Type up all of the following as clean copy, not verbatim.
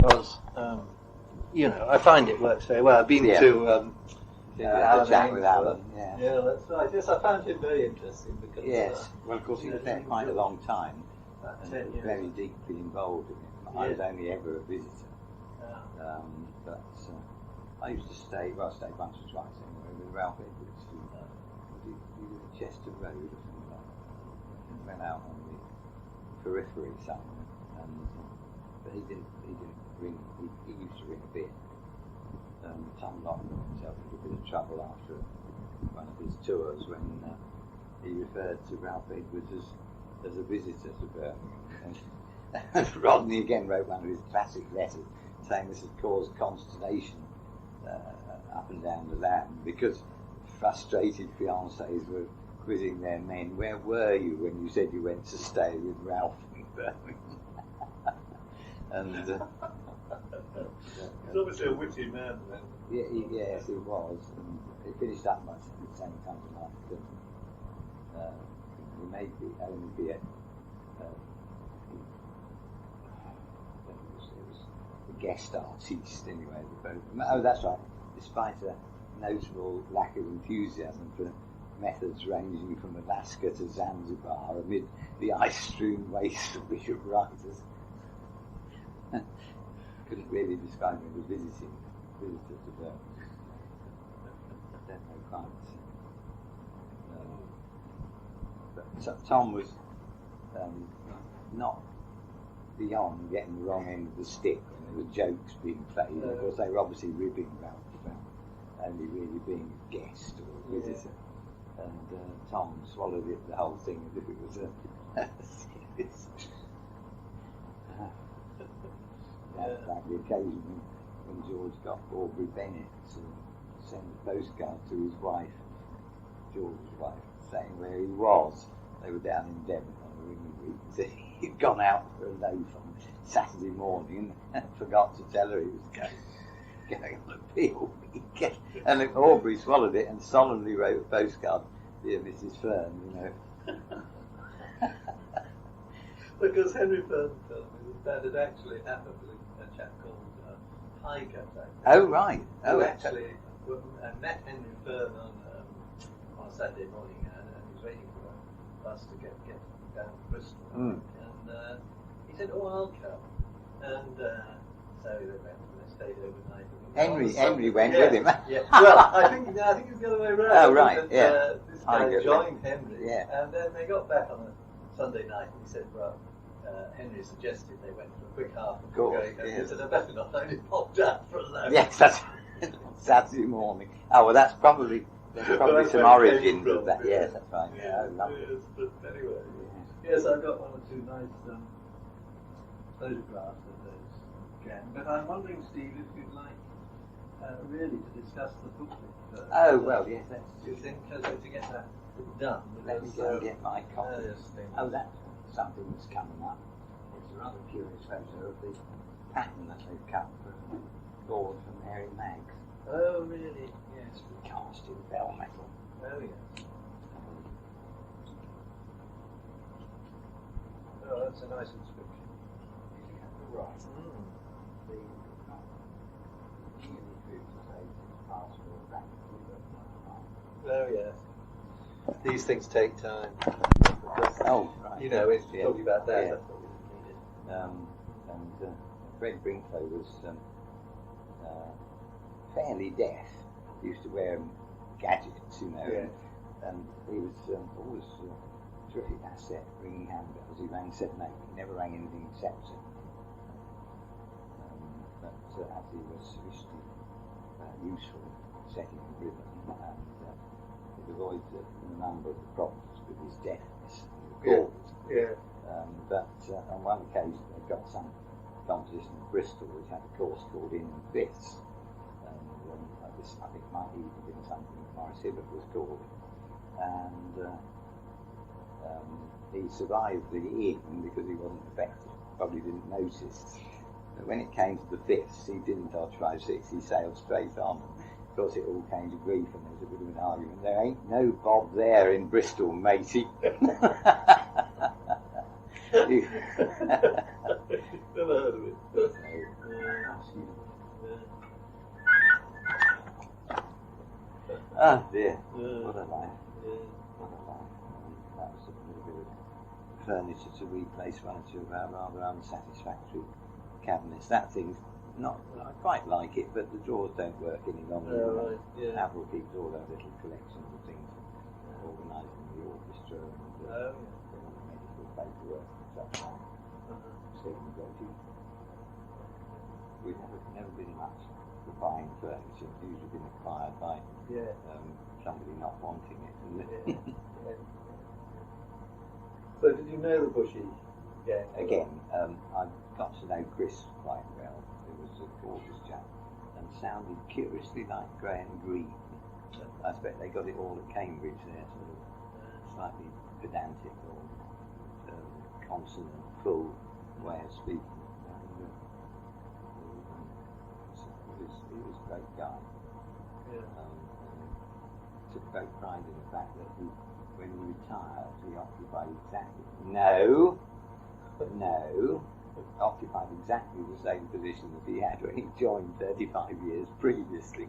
because, I find it works very well. I've been to the chat with Alan. Yeah, that's right. Yes, I found him very interesting because. Yes, well, of course, he was there quite a long time, and very deeply involved in it. I was only ever a visitor, but I used to stay. Well, I stayed once or twice anyway with Ralph Edwards. He was at Chester Road or something like that. He went out on the periphery somewhere, but he didn't ring. He used to ring a bit. Tom Locke got himself into a bit of trouble after one of his tours when he referred to Ralph Edwards as a visitor to Birmingham. And Rodney again wrote one of his classic letters saying this had caused consternation up and down the land because frustrated fiancés were quizzing their men, where were you when you said you went to stay with Ralph in Birmingham? And he's obviously a witty man then. Yes, he was. And he finished up by saying something like he may only be it was a guest artiste anyway. Oh, that's right. Despite a notable lack of enthusiasm for methods ranging from Alaska to Zanzibar amid the ice-strewn waste of Bishop writers. Couldn't really describe him as a visitor to Birmingham. I don't know quite. But Tom was not beyond getting the wrong end of the stick when there were jokes being played. Of course, they were obviously ribbing Ralph about only really being a guest or a visitor. And Tom swallowed the whole thing as if it was a serious. Like the occasion when George got Aubrey Bennett to send a postcard to his wife, George's wife, saying where he was. They were down in Devon on a ringing week. So he'd gone out for a loaf on Saturday morning and forgot to tell her he was going on a peel week. And Aubrey swallowed it and solemnly wrote a postcard, "Dear Mrs. Fern," Because Henry Fern told me that had actually happened with a chap called Tiger. Oh, right. Who actually met Henry Fern on a Saturday morning and he was waiting for a bus to get down to Bristol. And he said, I'll come. And so they went and they stayed overnight. Henry went with him. Yeah. Well, I think it was the other way around. Oh, right, This guy joined Henry. Yeah. And then they got back on a Sunday night and he said, Henry suggested they went for a quick half. Of course, He said, I better not only popped out for a loaf. Yes, that's Saturday morning. Oh, well, that's probably some origins of that. Yes, that's right. Yes, but anyway. Yes, I've got one or two nice photographs of those again. But I'm wondering, Steve, if you'd like really to discuss the booklet first. Oh, well, yes. Do you think to get that done? Let me go and get my copy. Oh, that's something that's coming up. It's a rather curious photo of the pattern that they've cut from a board from Mary Maggs. Oh, really? Yes. Cast in bell metal. Oh, yes. Oh, that's a nice inscription. Right. Oh, yes. These things take time. Oh, right. It's talking about that. Yeah. That's what we needed. And Fred Brinklow was fairly deaf. He used to wear gadgets, and he was always a terrific asset ringing handbells. He rang 7/8. He never rang anything except 7/8. But as he was sufficiently useful setting the rhythm, and it avoids a number of problems with his deafness. Yeah. But on one occasion they got some competition in Bristol which had a course called In Fifths, and this I think might even have been something Morris Hibbert was called, and he survived the in because he wasn't affected, probably didn't notice. But when it came to the fifths, he didn't dodge 5-6, he sailed straight on. Of course, it all came to grief, and there was a bit of an argument. There ain't no Bob there in Bristol, matey. Never heard of it. Oh dear, Yeah. what a life. Yeah. What a life. That was a little bit of furniture to replace one or two of our rather unsatisfactory cabinets. That thing's not, I quite like it, but the drawers don't work any longer. Oh, right. Yeah. Avril keeps all those little collections of things organised in the orchestra and medical paperwork and stuff like that. Stephen Ivin. We've never been much for buying furniture. It's usually been acquired by somebody not wanting it. Yeah. So did you know the Bushy gang? Again, I got to know Chris quite well. He was a gorgeous chap and sounded curiously like Graham Greene. I expect they got it all at Cambridge there, sort of slightly pedantic or consonant full way of speaking. He was a great guy. Took great pride in the fact that when he retired, he occupied exactly the same position that he had when he joined 35 years previously.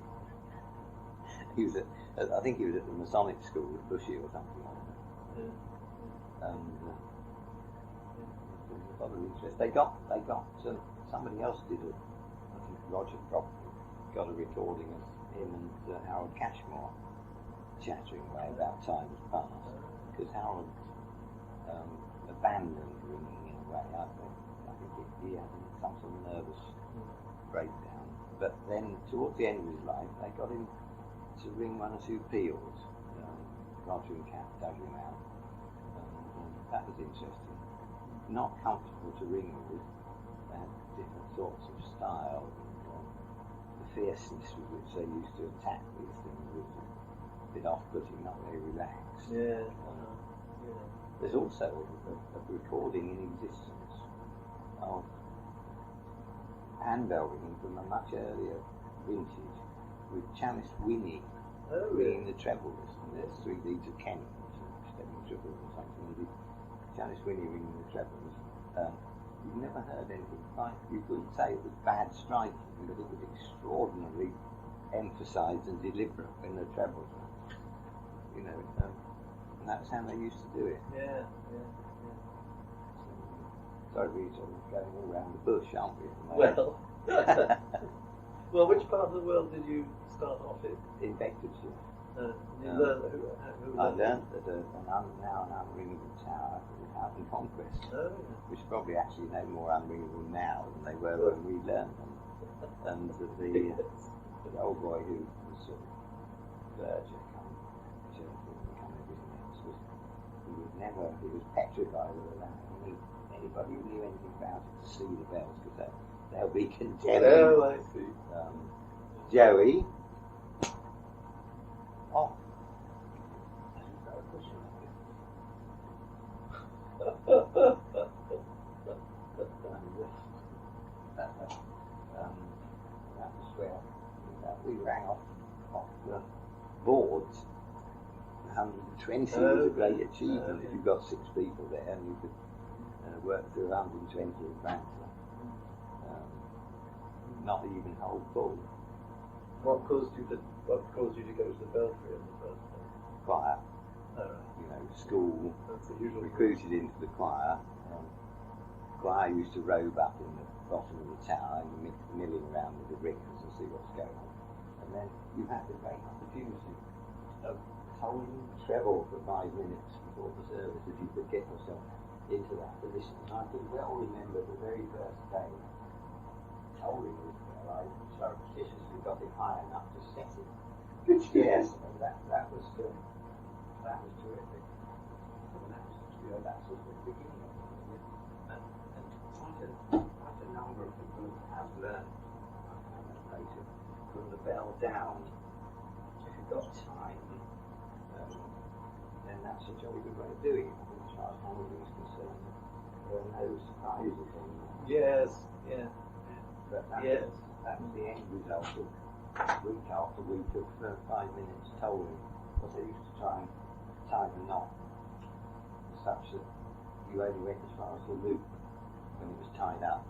He was I think he was at the Masonic School at Bushy or something like that. And there was a lot of interest. They got somebody else did it. I think Roger probably got a recording of him and Harold Cashmore chattering away about times past, because Harold abandoned ringing in a way. I think he had some sort of nervous breakdown. But then towards the end of his life, they got him to ring one or two peals. Roger and Cat dug him out. That was interesting. Not comfortable to ring with. They had different sorts of style. The fierceness with which they used to attack these things was a bit off-putting, not very relaxed. Yeah. There's also a recording in existence of handbell ringing from a much earlier vintage with Chalice Winnie ringing the trebles. And there's 3 leads of Kent, Stephen Triples or something. And Chalice Winnie ringing the trebles. You've never heard anything like, you couldn't say it was bad striking, but it was extraordinarily emphasised and deliberate when the trebles were. And that's how they used to do it. Yeah. So we're sort of going all around the bush, aren't we? Well, which part of the world did you start off in? In Bedfordshire. You learned who I learned that now an unringable tower is out in Conquest, which is probably actually no more unringable now than they were when we learned them. And the old boy who was sort of verger become everything else, he was petrified of that. Anybody who knew anything about it to see the bells, because they'll be condemned. Oh, I see. Joey. Oh. That was where we rang off the boards. 120 was a great achievement. If you've got 6 people there and you could work through 120 in France. Not even hold full. What caused you to go to the belfry in the first place? Choir. Right. School. That's the usual. Recruited into the choir. Choir used to robe up in the bottom of the tower and milling around with the ringers and see what's going on. And then you had the great opportunity of holding the treble for 5 minutes before the service if you could get yourself into that position. And I can well remember the very first day holding this bell. I surreptitiously got it high enough to set it. Yes, and that was terrific. And that was the beginning of it. And quite a number of people have learned, I found that later, from the bell down. If you've got time, then that's a jolly good way of doing it. As far as handling is concerned, there are no surprises on that. Yes, yeah. But that was the end result of week after week of 5 minutes tolling, because they used to try and tie the knot such that you only went as far as the loop when it was tied up,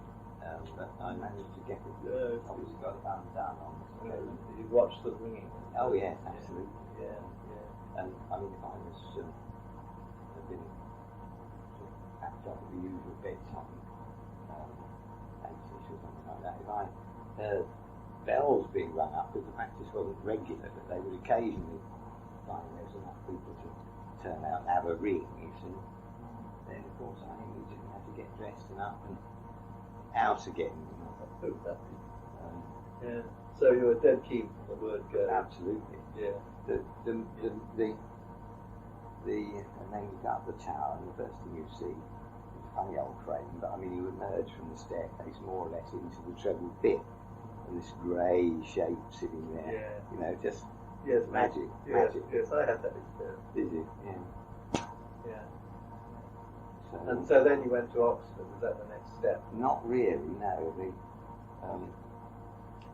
but I managed to get it. Obviously got it undone on the occasion. Did you watch the ringing? Oh yes, absolutely. Yeah. And I mean, if I was had been sort of packed up at the usual bedtime, 8ish or something like that, if I heard bells being rung up, because the practice wasn't regular, but they would occasionally find there was enough people to turn out and have a ring, you see. Then of course I immediately had to get dressed and up and out again. Yeah. So you were dead keen from the word go. Absolutely. Yeah. And then you go up the tower, and the first thing you see is a funny old frame, but I mean you emerge from the staircase more or less into the treble pit, and this grey shape sitting there. Yeah. You know, just yes, magic. Yes, Magic. yes, I had that experience. Did you? Yeah. Yeah. So, And so then you went to Oxford. Was that the next step? not really, no.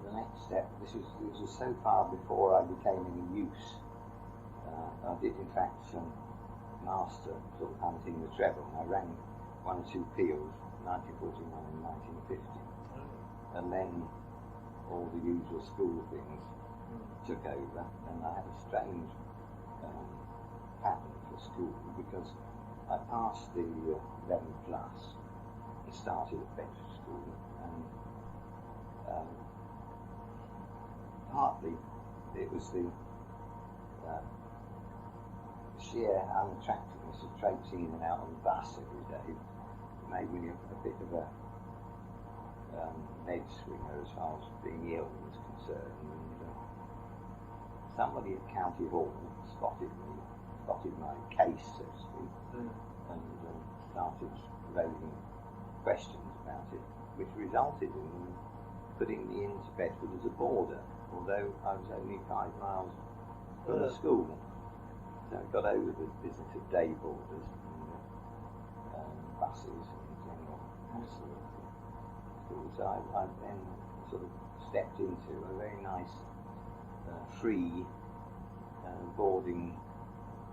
The next step, this was so far before I became any use. I did in fact master sort of hunting the treble. I rang 1 or 2 peals, 1949 and 1950, and then all the usual school things took over, and I had a strange pattern for school because I passed the 11 plus and started at Bedford School, and partly it was the sheer unattractiveness of traipsing in and out on the bus every day made me a bit of a leg swinger as far as being ill was concerned. And somebody at County Hall spotted my case, so to speak, and started raising questions about it, which resulted in putting me into Bedford as a boarder, although I was only 5 miles from the school. So I got over the business of day boarders and buses and general hassle of school. So I then sort of stepped into a very nice free boarding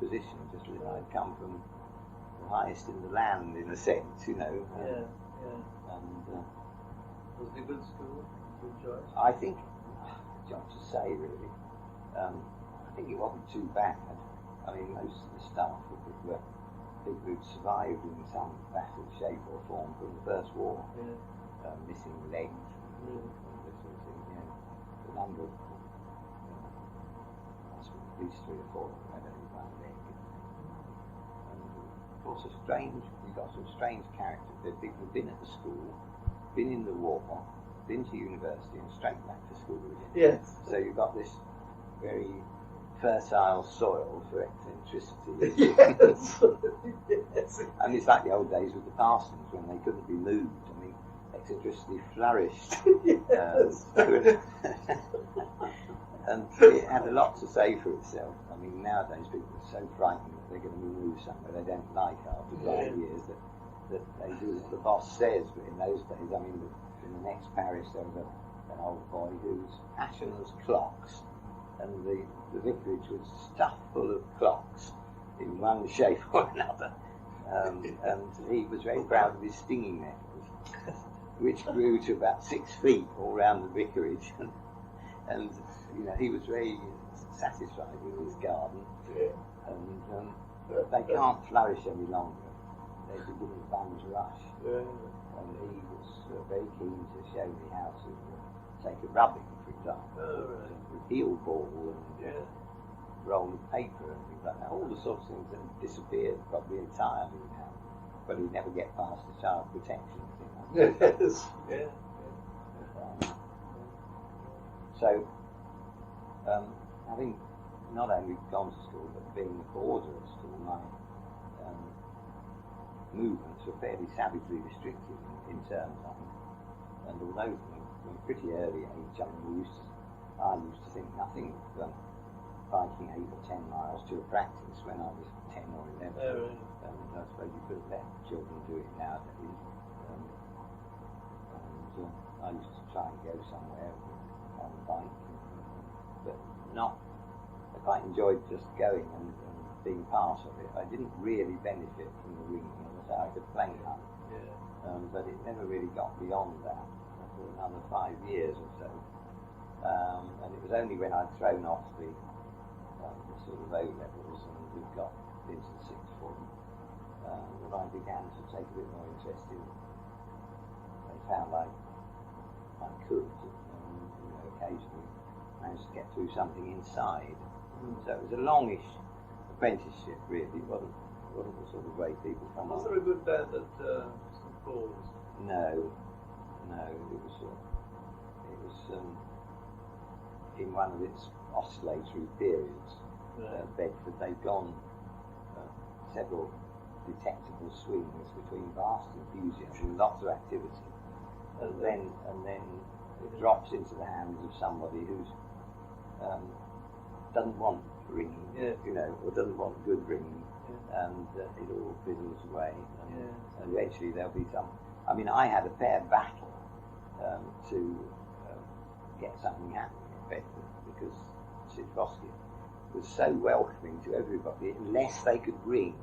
position, just as I'd come from the highest in the land, in a sense, you know. Yeah. And Was it a good school? Good choice? I think, hard to say really. I think it wasn't too bad. I mean, most of the staff were people who'd survived in some battle, shape or form from the First War, missing legs and this sort of thing. You know, the number of at least 3 or 4 of them had only one leg. And of course, we got some strange characters. There people who'd been at the school, been in the war, been to university, and straight back to school again. Yes. So you've got this very fertile soil for eccentricity. Yes. Yes. I mean, it's like the old days with the parsons when they couldn't be moved. I mean, eccentricity flourished. Yes. And it had a lot to say for itself. I mean, nowadays people are so frightened that they're going to be moved somewhere they don't like after 5 years that they do what the boss says. But in those days, I mean, in the next parish there was an old boy whose passion was clocks, and the vicarage was stuffed full of clocks in one shape or another, and he was very proud of his stinging nettles, which grew to about 6 feet all round the vicarage, and you know, he was very satisfied with his garden, and they can't flourish any longer. They begin to bums rush, and he was very keen to show me how to take a rubbing, for example, with heel ball and roll of paper and things like that. All the sorts of things that have disappeared probably entirely now, but he'd never get past the child protection thing. Yes. So, having not only gone to school but being a boarder at school, my movements were fairly savagely restricted in term time. And although from a pretty early age, I mean, I used to think nothing of biking 8 or 10 miles to a practice when I was 10 or 11. And I suppose you could have let children do it nowadays. And I used to try and go somewhere on a bike, but not. I quite enjoyed just going and being part of it. I didn't really benefit from the ringing, as I could plank up. but it never really got beyond that for another 5 years or so. And it was only when I'd thrown off the sort of O-levels and we got into the sixth form that I began to take a bit more interest in. I found I could, occasionally managed to get through something inside. So it was a longish apprenticeship, really. It wasn't the sort of way people come on. Was there a good band at St Paul's? No. It was in one of its oscillatory periods. Bedford, they'd gone several detectable swings between vast enthusiasm, lots of activity, and then it drops into the hands of somebody who's doesn't want ringing, or doesn't want good ringing, and it all fizzles away, and eventually there'll be some. I mean, I had a fair battle to get something happening at Bedford because Sidrowski was so welcoming to everybody unless they could ring.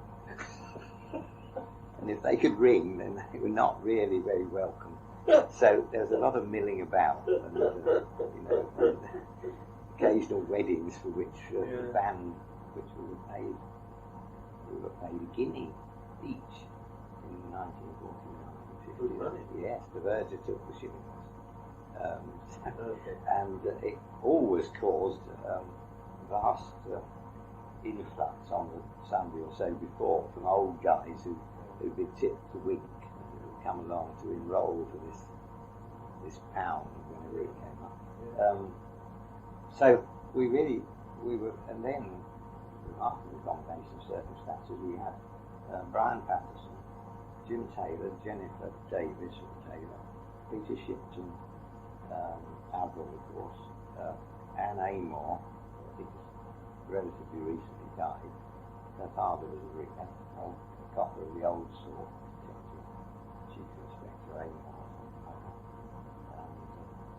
And if they could ring, then they were not really very welcome. So there was a lot of milling about, and occasional weddings for which the band, which we were paid a guinea each in 1949. Yes, the Verger took the shillings. And it always caused vast influx on the Sunday or so before from old guys who'd been tipped the wink and would come along to enrol for this pound whenever it came up. So we were, and then after the combination of circumstances, we had Brian Patterson, Jim Taylor, Jennifer Davis, Peter Shipton, Alvin, of course, Anne Amor, I think relatively recently died. Her father was a copper of the old sort, Chief Inspector Amor,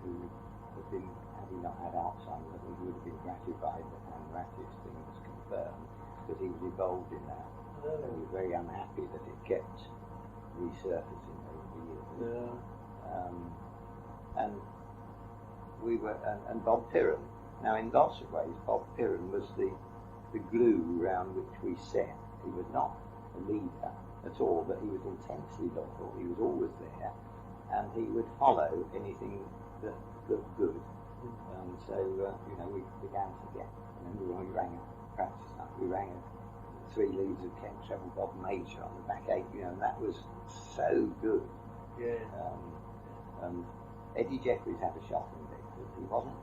who had been, had he not had Alzheimer's, I think he would have been gratified that Anne Rattiff's thing was confirmed, because he was involved in that. And he was very unhappy that it kept resurfacing over the years. And we were, and Bob Piran. Now, in lots of ways, Bob Piran was the glue around which we set. He was not a leader at all, but he was intensely loyal. He was always there, and he would follow anything that looked good. And so, we began to get. Remember when we rang a practice night? We rang 3 leads of Kent Treble Bob Major on the back 8. And that was so good. And Eddie Jeffries had a shop in Bedford. He wasn't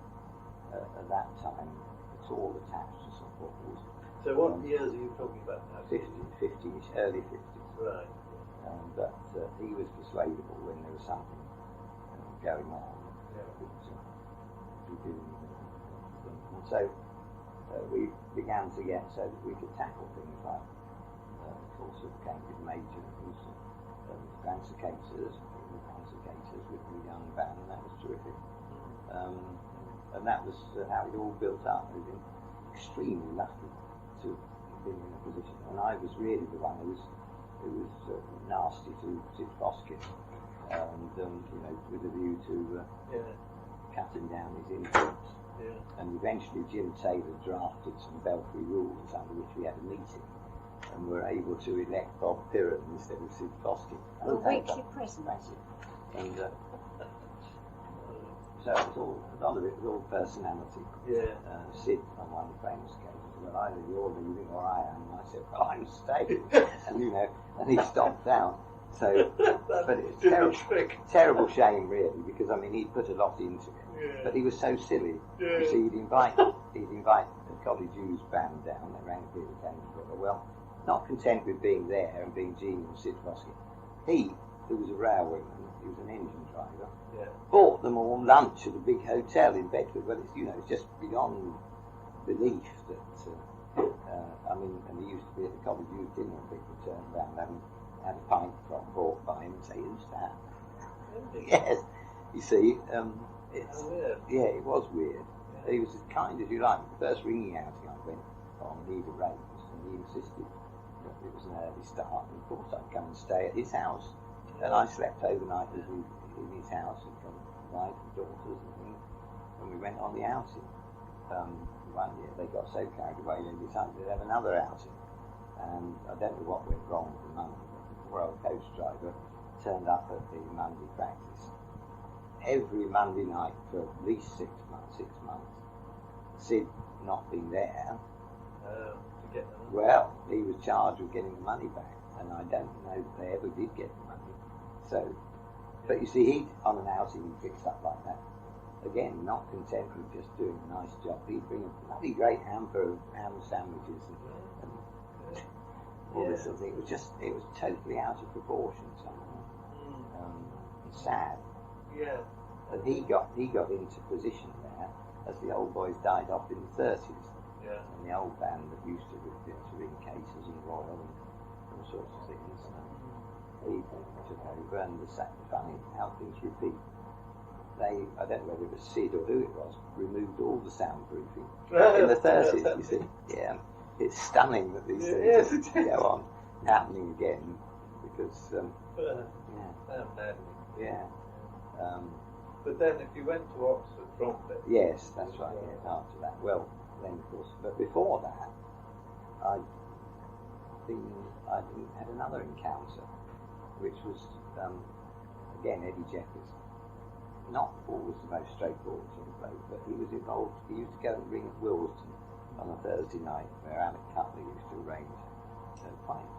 at that time at all attached to St Paul's. So what years are you talking about now? 50s, early 50s. Right. But he was persuadable when there was something going on. And so we began to get so that we could tackle things like course of Cambridge Major, who's Grancicators with the young band, and that was terrific. And that was how it all built up. We've been extremely lucky to be in a position, and I was really the one who was nasty to Sid Foskett, and with a view to cutting down his influence. And eventually Jim Taylor drafted some Belfry rules under which we had a meeting, and were able to elect Bob Piran instead of Sid Foskett. A weekly present. And so it was all, a lot of it was all personality. Sid, on one famous occasion, said, well, either you're leaving or I am. And I said, well, I'm staying. and he stopped out. So, but it's terrible shame, really, because he'd put a lot into it. But he was so silly. You see, he'd invite the College U's band down. They rang a bit of together. Well, not content with being there and being Gene and Sid Foskett, he, who was a railwayman, he was an engine driver, bought them all lunch at a big hotel in Bedford. Well, it's just beyond belief that. And he used to be at the College U's dinner, and people turned around and had a pint brought by him and say, "Who's that?" Yes, you see, it was weird. He was as kind as you like. The first ringing outing I went on, he'd arranged, and he insisted that it was an early start, and of course I'd come and stay at his house. And I slept overnight in his house with my wife and daughters and things. And we went on the outing. One year they got so carried away they decided to have another outing. And I don't know what went wrong with the Monday. The poor old coach driver turned up at the Monday practice. Every Monday night for at least 6 months. Sid not been there. To get them. Well, he was charged with getting the money back, and I don't know if they ever did get the money. So, but you see, he on an outing he fixed up like that. Again, not content with just doing a nice job. He'd bring a bloody great hamper of ham sandwiches and all this sort of thing. It was totally out of proportion somehow. And sad. Yeah. And he got into position there as the old boys died off in the 30s. Yeah. And the old band that used to ring cases and Royal and all sorts of things. He took over, and funny how things repeat. I don't know whether it was Sid or who it was, removed all the soundproofing in the 30s, you see. Yeah. It's stunning that these things go on happening again, because, but then if you went to Oxford from there... Yes, that's right, after that. Well, then of course, but before that, I had another encounter, which was, again, Eddie Jeffers. Not always the most straightforward sort of bloke, but he was involved. He used to go and ring at Wilston on a Thursday night, where Alec Cutler used to arrange quite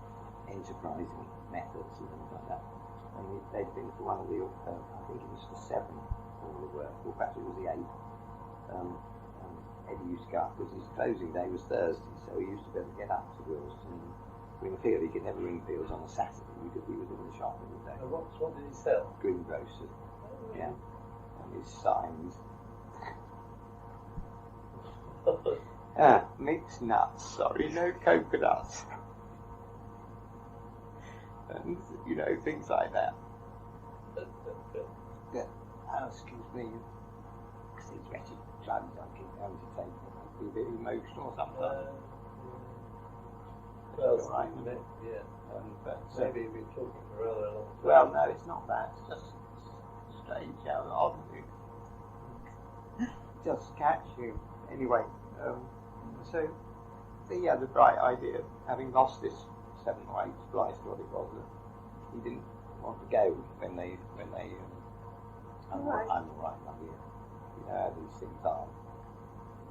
enterprising methods and things like that. And they'd been for one of the, I think it was the 7 all the work, or perhaps it was the 8. Eddie used to go up because his closing day was Thursday, so he used to be able to get up to Wilston and ring field. He could never ring fields on a Saturday because he was in the shop all day. What did he sell? Greengrocers. Yeah. And his signs. Mixed nuts, sorry, no coconuts. And, things like that. Excuse me. Because these wretched drugs I keep going to take be a bit emotional sometimes. Well, right, yeah. But, maybe we've been talking for rather a long time. Well, no, it's not that. It's just strange how odd it just catch you. Anyway, so he had a bright idea, having lost this 7 or 8 splice, what it was, that he didn't want to go when they I'm all right, my dear. You know how these things are.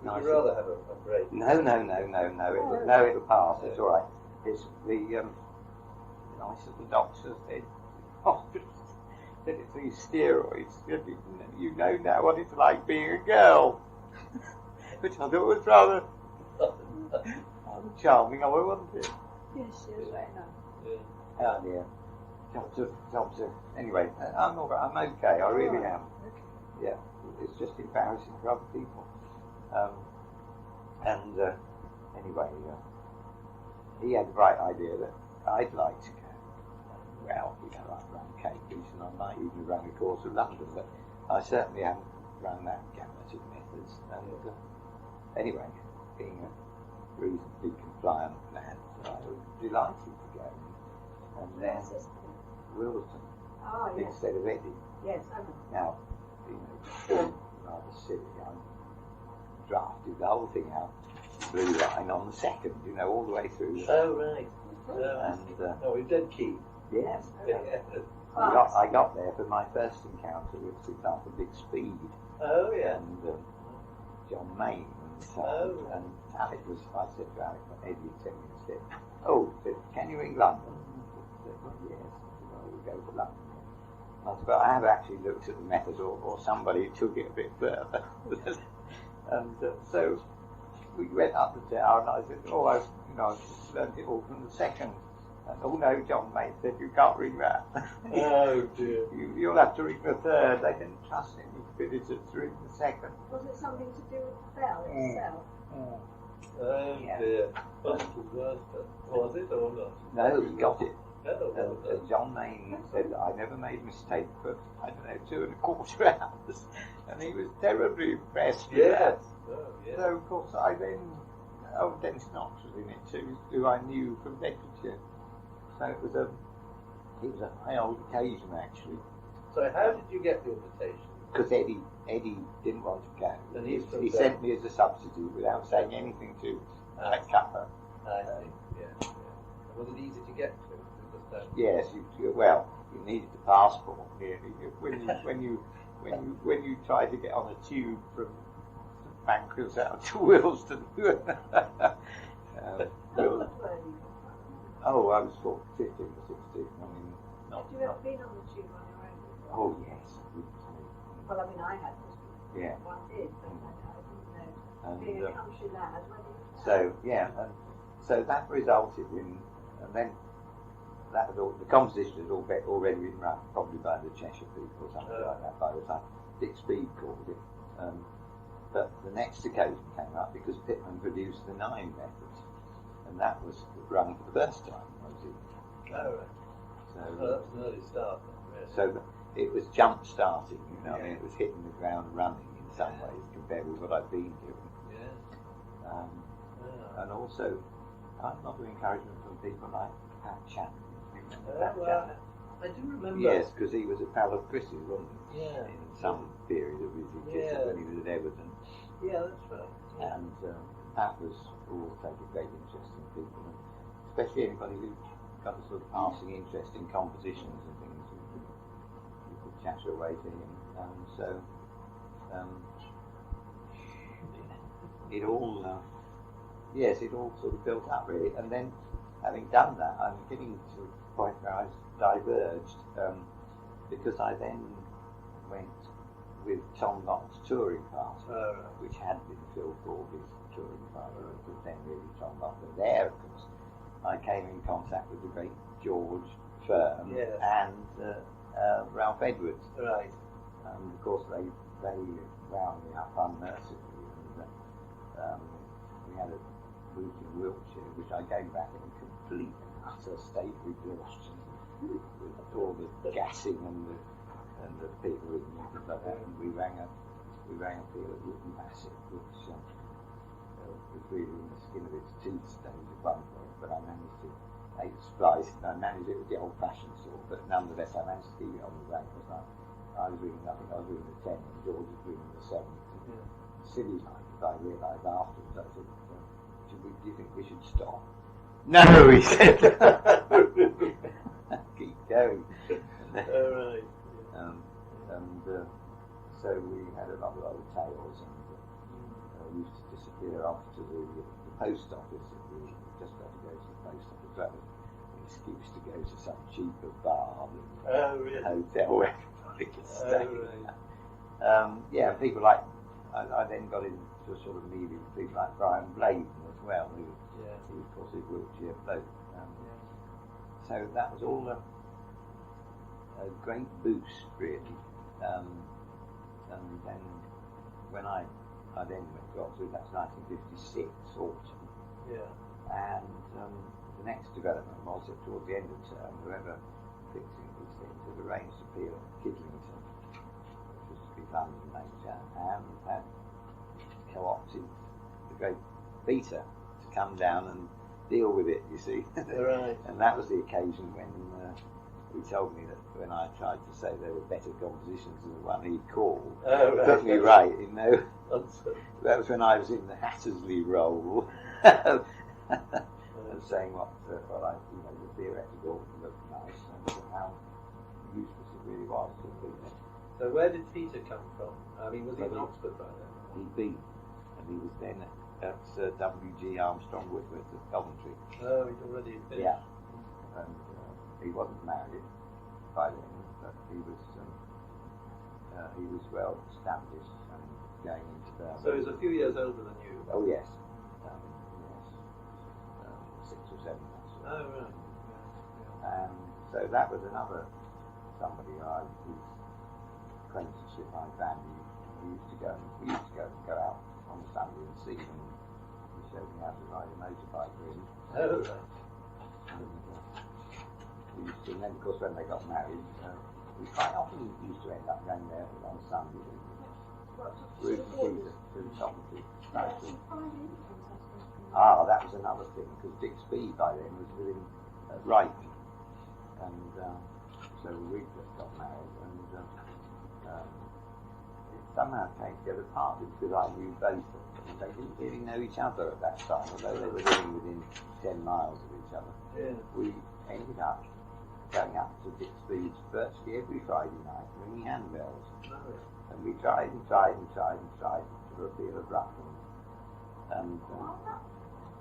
Would you rather have a break? No. It'll pass. It's all right. It's the nice of the doctor said, that it's these steroids. You know now what it's like being a girl. Which I thought was rather charming, wasn't it? Yes, she was very nice. Oh dear. Jobs are. Anyway, I'm all right. I'm okay. I really am. Okay. Yeah, it's just embarrassing for other people. Anyway, he had the bright idea that I'd like to go. Well, I've run Cambridge and I might even run a course of London, but I certainly haven't run that gamut of methods. And anyway, being a reasonably compliant man, I was delighted to go. And then Wilson instead of Eddie. Yes, I know. Now, rather silly. I drafted the whole thing out, blue line on the 2nd, all the way through. Oh, right. And we did keep. Yes. Yeah. I got there for my first encounter with, for example, Big Speed. Oh, yeah. And John Mayne. And Alec was, I said to Alec, Eddie said to me instead, can you ring London? I said, well, yes. We'll go to London. I said, but I have actually looked at the method, or somebody took it a bit further. And so we went up the tower, and I said, I've learned it all from the 2nd. And, no, John Mayne said, you can't ring that. Oh, dear. You'll have to ring the 3rd. They didn't trust any visitors to ring the 2nd. Was it something to do with the bell itself? Oh, dear. Was it or not? No, he got it. Oh, John Mayne said, I never made a mistake for, 2.25 hours. And he was terribly impressed with that. Oh, yes. So, of course, I then... Dennis Knox was in it too, who I knew from literature. So it was It was a high old occasion actually. So how did you get the invitation? Because Eddie didn't want to go. And he sent me as a substitute without saying anything to Cutler. I see. Yeah. Was it easy to get to? Yes. Well, you needed the passport. When you try to get on a tube from Pancras out to Wilston. Oh, I was 15 or 16. I mean, Have you ever been on the tube on your own? Oh yes. Well, I mean, I had. Yeah. One did, but I didn't know. Being a country lad. So yeah, and so that resulted in, and then that was all, the composition had already been run, probably by the Cheshire people or something like that by the time Dick Speed called it. But the next occasion came up because Pitman produced the 9 method, and that was run for the first time. Oh, right. So that was an early start then, really. So it was jump starting, you know. I mean, it was hitting the ground running in some ways compared with what I've been doing. And also, I had a lot of encouragement from people like Pat Chapman. I do remember. Yes, because he was a pal of Chris's, wasn't he? Yeah. In some period of his existence when he was at Everton. Yeah, that's right. Yeah. And Pat was always taking great interest in people, and especially anybody who got a sort of passing interest in compositions and things. You could chatter away to him. So it all, it all sort of built up really. And then, having done that, I'm getting to the point where I diverged because I then went with Tom Lott's touring party, which had been Phil Corby's touring party, but then really Tom Lott. But there, of course, I came in contact with the great George Firm and Ralph Edwards. Right. And of course, they wound me up unmercifully. And we had a week in Wiltshire, which I came back in a complete and utter state of exhaustion, with all the gassing and the people with me and things like that. And we rang up here at Wootton Bassett, which was really in the skin of its teeth stage at one point, but I managed to splice. I managed it with the old-fashioned sort, but nonetheless I managed to keep it on the rank because I was ringing up, I was ringing the 10 and George was ringing the 7. Silly like, I realised afterwards, I said, do you think we should stop? No, he said. Keep going. Right. So we had a lot of old tales, and we used to disappear off to the post office. We just got to go to the post office. That was an excuse to go to some cheaper bar than hotel where everybody could stay. People like, I then got into a sort of meeting with people like Brian Bladen as well, who of course is Wiltshire bloke. So that was all a great boost, really. And then when I then got through, that's 1956 autumn. Yeah. And the next development was that towards the end of the term, whoever fixing these things had arranged to appeal at Kidlington, which was to be London later, and had co-opted the great Peter to come down and deal with it, you see. Right. And that was the occasion when he told me that when I tried to say there were better compositions than the one he'd called, perfectly right, you know. That was when I was in the Hattersley role, and saying what I, the theoretical looked nice and how useless it really was to be. So where did Peter come from? I mean, was he in Oxford by then? He'd been, and he was then at Sir W.G. Armstrong Whitworth at Coventry. Oh, he'd already finished. Yeah, and he wasn't married by then, but he was well established and going into that. So he was a few years older than you. Oh yes, 6 or 7 months. Oh right. And so that was another somebody whose acquaintanceship I valued. We used to go out on Sunday and see him. He showed me how to ride a motorbike, really. Oh right. And then, of course, when they got married, we quite often used to end up going there on Sunday. Ruth and Peter to the Coventry. That was another thing, because Dick Speed by then was living at Brighton, and so we just got married, and it somehow came together partly because I knew both of them. They didn't really know each other at that time, although they were living within 10 miles of each other. Yeah. We ended up going up to Dixby's virtually every Friday night, ringing handbells. And we tried for a feel of Rutland. And,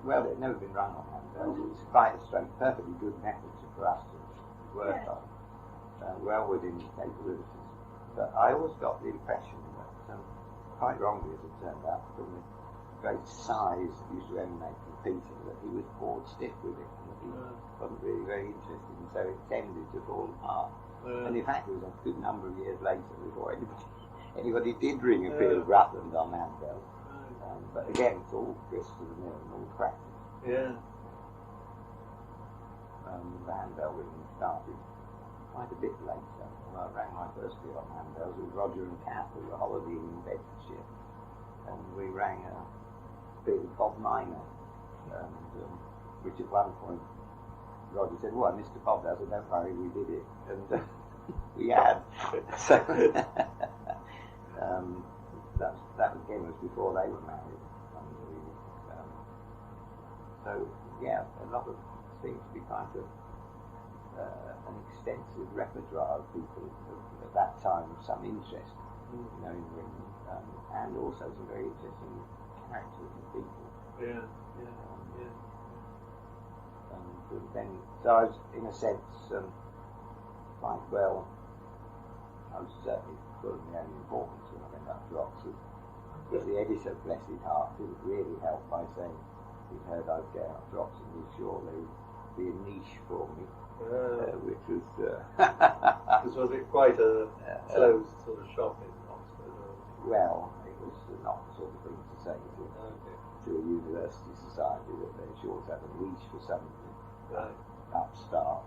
well, it had never been rung on handbells. It's quite a strange, perfectly good method for us to work on, well within capabilities. But I always got the impression that, quite wrongly as it turned out, from the great size that used to emanate from Peter, that he was bored stiff with it, and that he wasn't really very interested, and so it tended to fall apart. And in fact, it was a good number of years later before anybody did ring a field of Rutland on handbells. But again, it's all grist to the mill and all practice. Yeah. The handbell ringing started quite a bit later. Well, I rang my first field on handbells with Roger and Kath, who were holidaying in Bedfordshire, and we rang a field of Bob Minor, and which at one point Roger said, "Well, Mr. Bob," I said, "Don't worry, we did it," and we had. So that again was before they were married. So yeah, a lot of seems to be kind of an extensive repertoire of people at that time of some interest, in ringing, and also some very interesting characters and people. Yeah. And then, so I was, in a sense, quite well. I was certainly full of my own importance when I went up to Oxford. But the editor, bless his heart, didn't really help by saying he'd heard I'd go up to Oxford and he's sure there would be a niche for me, which was... Because was it quite a closed sort of shop in Oxford? Or? Well, it was not the sort of thing to say to a university society that they're sure to have a niche for something upstart.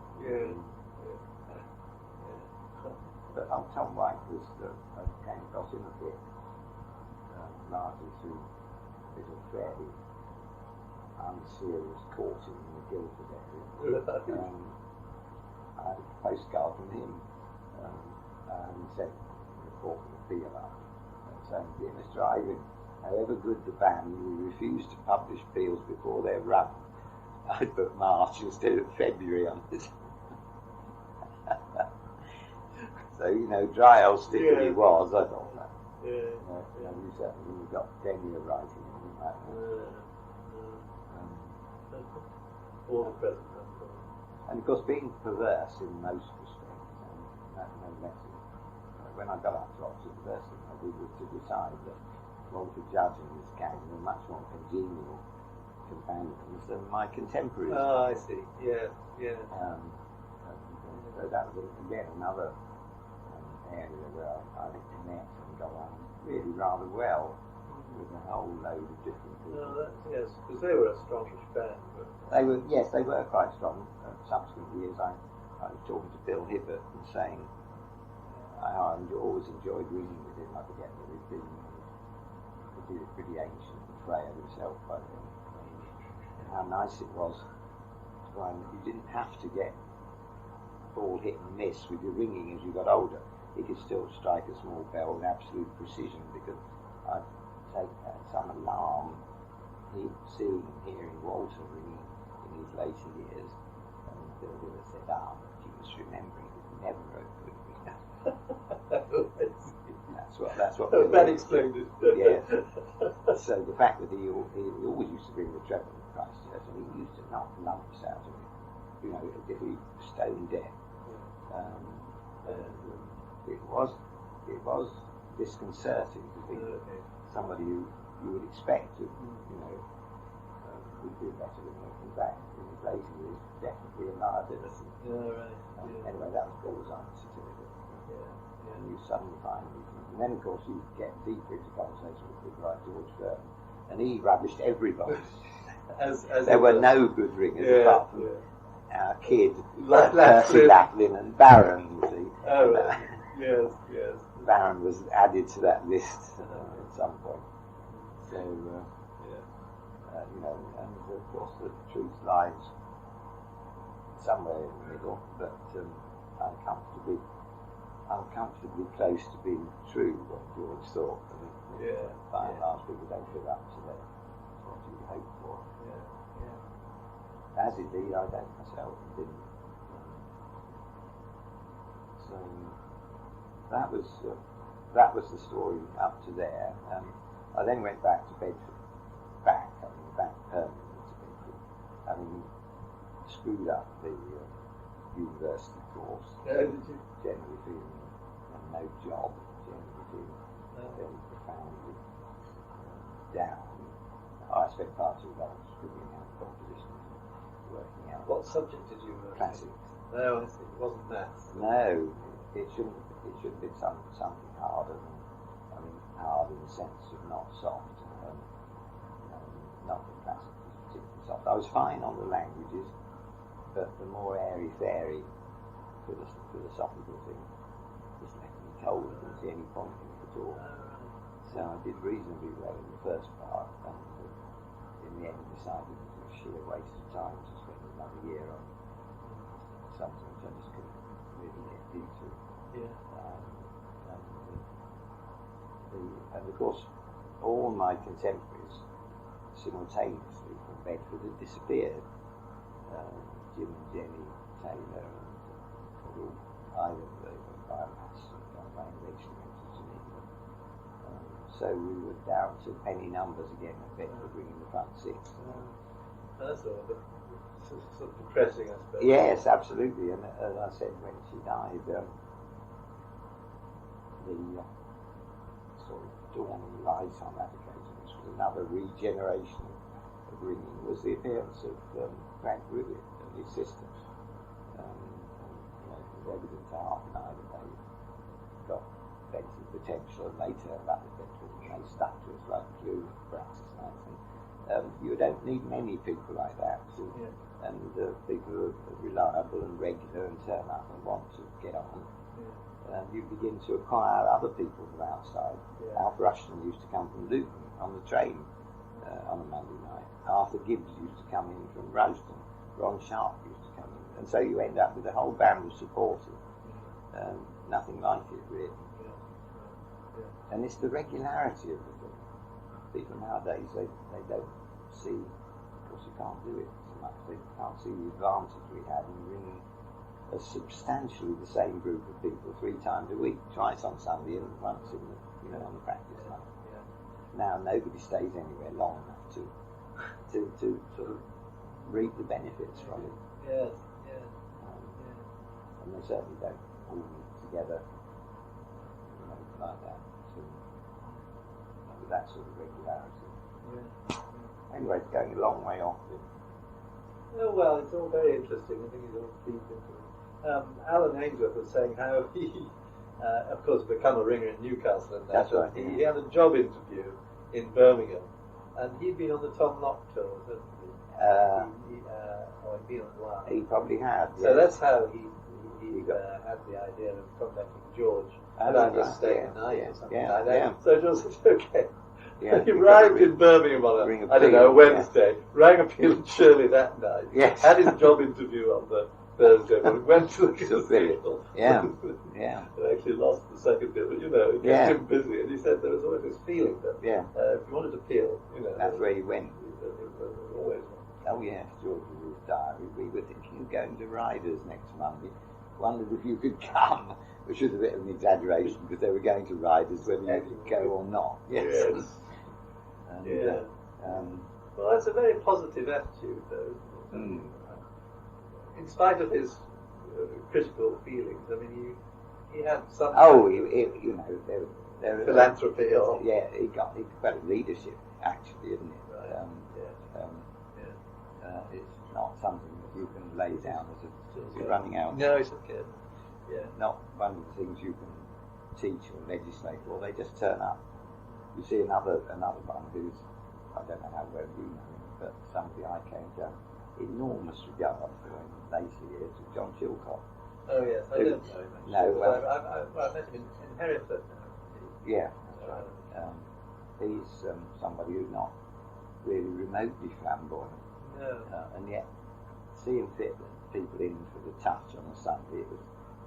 But Tom White was I came across him a bit, largely through a little fairly unserious courting in the Guildford area. I had a postcard from him, and he sent a report from the appeal up, saying, "Dear Mr. Ivin, however good the band, we refuse to publish peals before they're run." I'd put March instead of February on it. So, dry old stick as he was, I thought that. You certainly got tenure writing in that. All the present. And of course, being perverse in most respects, no less. When I got up to Oxford, the first thing I did was to decide that Walter Judge and his gang were much more congenial companions than my contemporaries. Oh, I see. Yeah. So that was again another area where I met and got on really rather well with a whole load of different people. Yes, because they were a strongish band. They were quite strong. Subsequent years, I was talking to Bill Hibbert and saying I always enjoyed reading with him. I forget what he'd been. He was pretty ancient and frail himself by then. And how nice it was to find that you didn't have to get all hit and miss with your ringing as you got older. He could still strike a small bell with absolute precision, because I'd take some alarm seeing and hearing Walter ringing in his later years, and Bill Hibbert said, but you must remember he was never a good ringer. That's what that explained it. Yeah. So the fact that he always used to bring the treble in Christchurch, and he used to knock lumps out of it, as if he was stone dead. It was disconcerting to think that somebody who you would expect to, would do better than looking back in his later years, definitely a liability. Anyway, that was Bill's answer to it. And you suddenly find these things. And then, of course, you get deeper into conversation with people like George Burton, and he rubbished everybody. As there were no good ringers apart from our kid, Percy Laplin and Barron, you see. Yes. Barron was added to that list at some point. So, and of course the truth lies somewhere in the middle, but uncomfortably close to being true what George thought. I mean, by and large, people don't live up to that. What you hope for. As indeed I don't myself, didn't. So that was the story up to there. I then went back to Bedford, back permanently to Bedford, having screwed up the university course. Generally feeling no job, generally feeling very profoundly down. I spent part of that figuring out compositions, working out. What subject did you learn? Classics. No, it wasn't maths. No, it should have been something harder than, hard in the sense of not soft. Not that classics was particularly soft. I was fine on the languages, but the more airy-fairy philosophical thing just left me cold. I didn't see any point in it at all. So I did reasonably well in the first part, and in the end decided it was a sheer waste of time to spend another year on something which I just couldn't really get into. And of course, all my contemporaries simultaneously from Bedford had disappeared. Jim and Jenny Taylor and either were biomass and my invention went to Geneva. So we were down to penny numbers again at Bedford, bringing the front six. That's all a bit sort of depressing, I suppose. Yes, absolutely. And as I said, when she died, the sort of dawning light on that occasion, which was another regeneration of ringing, was the appearance of Frank Rivet and his sisters. It was evident to half an eye that they got plenty of potential, and they turned up with Bedford and they stuck to us like glue, perhaps it's nice. You don't need many people like that, and people who are reliable and regular and turn up and want to get on. You begin to acquire other people from outside. Alf Rushton used to come from Luton on the train on a Monday night. Arthur Gibbs used to come in from Rowston. Ron Sharp used to come in. And so you end up with a whole band of supporters. Nothing like it, really. And it's the regularity of the thing. People nowadays, they don't see, of course you can't do it so much, they can't see the advantage we had in ringing a substantially the same group of people 3 times a week, twice on Sunday and once in the, on the practice night. Now nobody stays anywhere long enough to sort of reap the benefits from it. And they certainly don't all meet together, like that, with that sort of regularity. Anyway, it's going a long way off it. Oh, well, it's all very interesting. I think it all feeds into it. Alan Ainsworth was saying how he, of course, become a ringer in Newcastle, and that's right. He had a job interview in Birmingham, and he'd been on the Tom Knock tour, hadn't he? He'd been on the line. He probably had. Yes. So that's how he had the idea of contacting George. And I just stayed the night or something like that. So it was okay. He arrived in Birmingham on a Wednesday, rang a Peel and Shirley that night, had his job interview on the Thursday, but went to the cathedral. And actually lost the second bit, but it kept him busy. And he said there was always this feeling that if you wanted to Peel, that's where he went. It always went. Oh yes, George was in his diary. We were thinking of going to Riders next Monday. Wondered if you could come, which was a bit of an exaggeration because they were going to Riders whether you could go or not. And, well, that's a very positive attitude, though. In spite of his critical feelings, I mean, he had some. There philanthropy or he got leadership actually, isn't it? It's not something that you can lay down as a running out. No, it's okay. Not one of the things you can teach or legislate for. They just turn up. You see another one who's, I don't know how well you know him, but somebody I came to enormous regard for in later years was John Chilcott. Oh yes, I don't know him actually. No, I met him in Hereford now. Yeah, that's right. He's somebody who's not really remotely flamboyant. No. And yet seeing fit people in for the touch on a Sunday,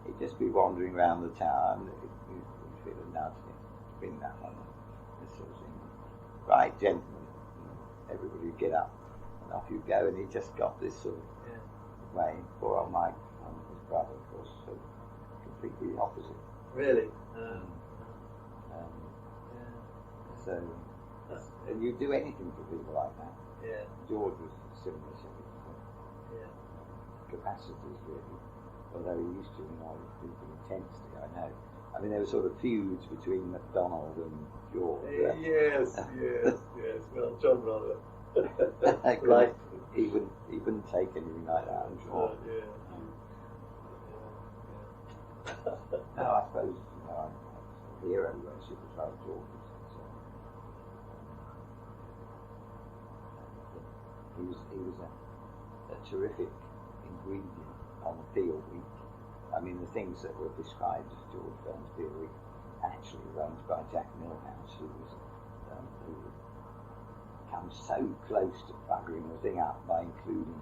he'd just be wandering around the tower and you'd feel a nudge, bring that one, this sort of thing. Right, gentlemen, everybody would get up and off you go, and he just got this sort of way. Poor old Mike, his brother, of course, so completely opposite. Really? So, and you do anything for people like that. Yeah. George was similar to capacities, really. Although he used to annoy people intensely, I know. I mean, there were sort of feuds between MacDonald and George. Yes. Well, John rather. He wouldn't take anything like that, I'm sure. No, I suppose I'm a hero worship as well as George. He was a terrific ingredient on the Peel Week. I mean, the things that were described as George Burns Peel Week actually arranged by Jack Milhouse, who comes so close to buggering the thing up by including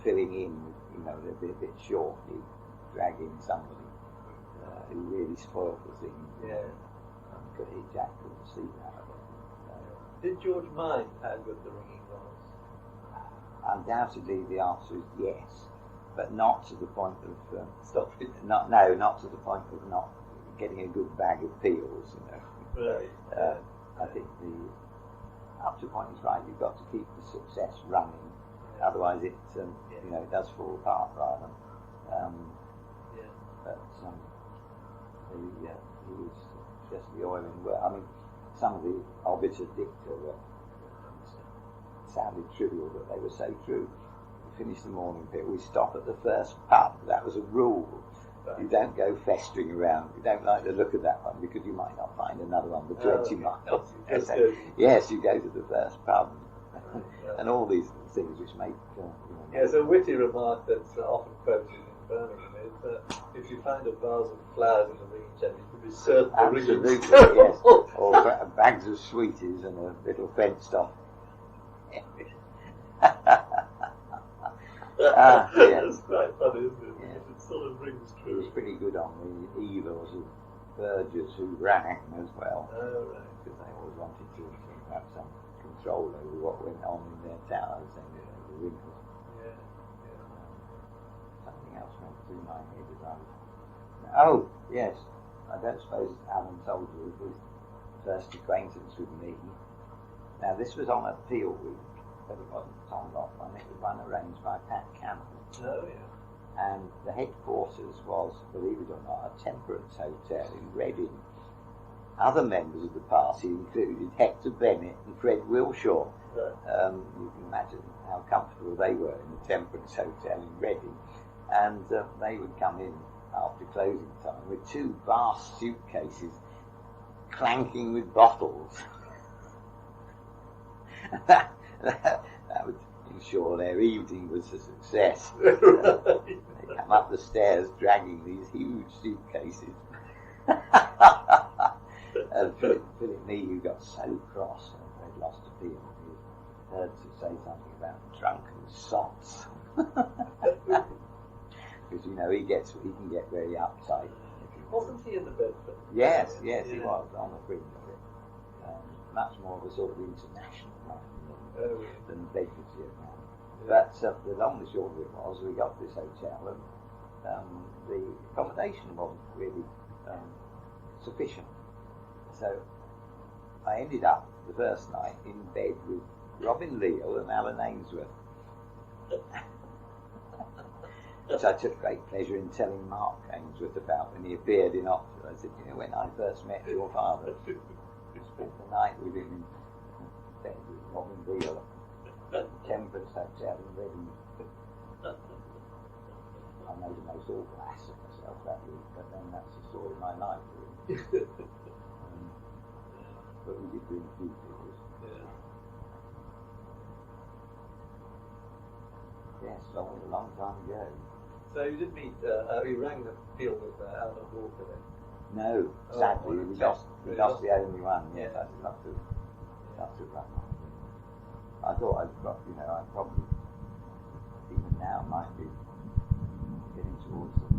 filling in, they'd be a bit short, he'd drag in somebody who really spoiled the thing. Jack couldn't see that. Did George mind how good the ringing was? Undoubtedly, the answer is yes, but not to the point of stopping. Not to the point of not getting a good bag of peels. Right. I think up to a point is right. You've got to keep the success running, otherwise it it does fall apart rather. But he was just the oil in work. I mean, some of the obiter dicta were sounded trivial, but they were so true. We finished the morning bit, we stop at the first pub. That was a rule. Right. You don't go festering around. You don't like the look of that one because you might not find another one for 20 miles. So, yes, you go to the first pub. And all these things which make... Yes, a witty remark that's often quoted in Birmingham is that if you find a vase of flowers in the ringing chamber, you can be certain the ringing is terrible. Yes. Or bags of sweeties and a little fenced off. That's quite funny, isn't it? Yeah. It sort of rings true. He was pretty good on the evils of vergers who rang as well. Oh, right. Because they always wanted to have some control over what went on in their towers and the wrinkles. Something else went through my head as I was... Oh, yes. I don't suppose Alan told you of his first acquaintance with me. Now, this was on a Peel Week, but it wasn't Tom Locke one, it was one arranged by Pat Campbell. Oh, yeah. And the headquarters was, believe it or not, a temperance hotel in Reading. Other members of the party included Hector Bennett and Fred Wilshaw. Right. You can imagine how comfortable they were in the temperance hotel in Reading. And they would come in after closing time with two vast suitcases clanking with bottles. that would ensure their evening was a success. They come up the stairs dragging these huge suitcases. And Philip Mee, got so cross and they'd lost a deal, he heard to say something about drunken sots. Because he can get very uptight. Wasn't he in the Bedford? Yes, he was on the fringe of it. Much more of a sort of international man than Bedfordshire man. But the long and short of it was, we got to this hotel and the accommodation wasn't really sufficient. So I ended up the first night in bed with Robin Leal and Alan Ainsworth. Which I took great pleasure in telling Mark Ainsworth about when he appeared in Oxford. I said, when I first met your father, I spent the night with him in bed with Robin Leal at the Temperance Hotel in Reading. I made the most awful ass of myself that week, but then that's the story of my life, really. But we did bring a few figures. Yes, a long time ago. So you did meet, you rang the field with Alan Walker then? No, sadly, we lost the only one. Yes, I'd love to run one. I thought I'd probably, even might be getting towards the